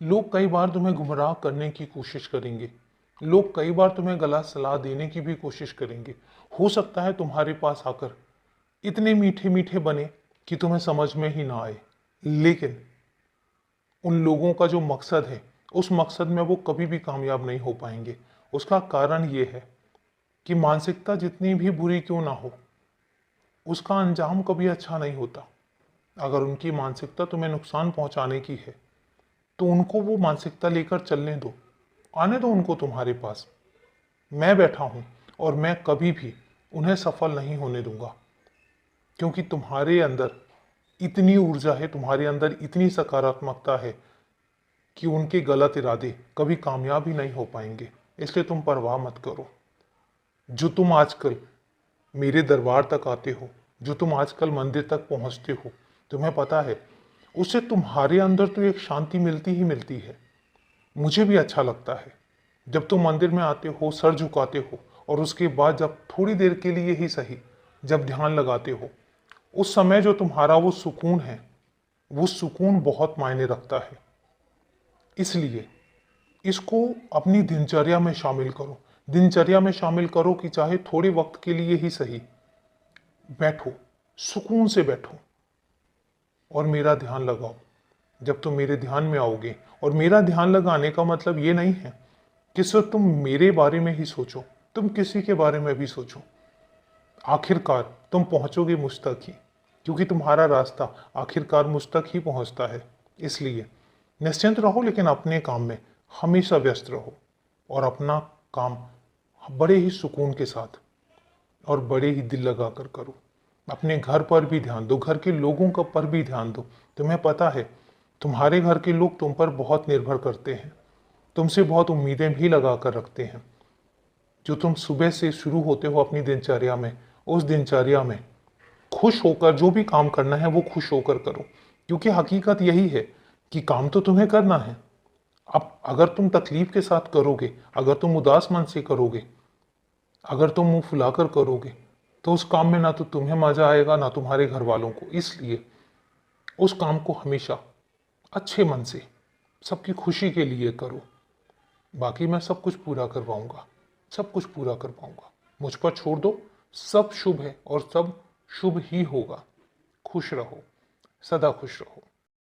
लोग कई बार तुम्हें गुमराह करने की कोशिश करेंगे। लोग कई बार तुम्हें गलत सलाह देने की भी कोशिश करेंगे। हो सकता है तुम्हारे पास आकर इतने मीठे मीठे बने कि तुम्हें समझ में ही ना आए, लेकिन उन लोगों का जो मकसद है, उस मकसद में वो कभी भी कामयाब नहीं हो पाएंगे। उसका कारण ये है कि मानसिकता जितनी भी बुरी क्यों ना हो, उसका अंजाम कभी अच्छा नहीं होता। अगर उनकी मानसिकता तुम्हें नुकसान पहुंचाने की है तो उनको वो मानसिकता लेकर चलने दो, आने दो उनको तुम्हारे पास। मैं बैठा हूं और मैं कभी भी उन्हें सफल नहीं होने दूंगा, क्योंकि तुम्हारे अंदर इतनी ऊर्जा है, तुम्हारे अंदर इतनी सकारात्मकता है कि उनके गलत इरादे कभी कामयाब ही नहीं हो पाएंगे। इसलिए तुम परवाह मत करो। जो तुम आजकल मेरे दरबार तक आते हो, जो तुम आजकल मंदिर तक पहुंचते हो, तुम्हें पता है उससे तुम्हारे अंदर तो एक शांति मिलती ही मिलती है। मुझे भी अच्छा लगता है जब तुम मंदिर में आते हो, सर झुकाते हो, और उसके बाद जब थोड़ी देर के लिए ही सही जब ध्यान लगाते हो, उस समय जो तुम्हारा वो सुकून है, वो सुकून बहुत मायने रखता है। इसलिए इसको अपनी दिनचर्या में शामिल करो। दिनचर्या में शामिल करो कि चाहे थोड़े वक्त के लिए ही सही बैठो, सुकून से बैठो और मेरा ध्यान लगाओ। जब तुम मेरे ध्यान में आओगे, और मेरा ध्यान लगाने का मतलब ये नहीं है कि सिर्फ तुम मेरे बारे में ही सोचो, तुम किसी के बारे में भी सोचो। आखिरकार तुम पहुंचोगे मुझ तक ही, क्योंकि तुम्हारा रास्ता आखिरकार मुझ तक ही पहुंचता है। इसलिए निश्चिंत रहो, लेकिन अपने काम में हमेशा व्यस्त रहो और अपना काम बड़े ही सुकून के साथ और बड़े ही दिल लगा कर करो। अपने घर पर भी ध्यान दो, घर के लोगों का पर भी ध्यान दो। तुम्हें पता है तुम्हारे घर के लोग तुम पर बहुत निर्भर करते हैं, तुमसे बहुत उम्मीदें भी लगा कर रखते हैं। जो तुम सुबह से शुरू होते हो अपनी दिनचर्या में, उस दिनचर्या में खुश होकर जो भी काम करना है वो खुश होकर करो, क्योंकि हकीकत यही है कि काम तो तुम्हें करना है। अब अगर तुम तकलीफ के साथ करोगे, अगर तुम उदास मन से करोगे, अगर तुम मुंह फुलाकर करोगे, तो उस काम में ना तो तुम्हें मजा आएगा ना तुम्हारे घर वालों को। इसलिए उस काम को हमेशा अच्छे मन से सबकी खुशी के लिए करो। बाकी मैं सब कुछ पूरा करवाऊंगा, सब कुछ पूरा कर पाऊंगा। मुझ पर छोड़ दो, सब शुभ है और सब शुभ ही होगा। खुश रहो, सदा खुश रहो।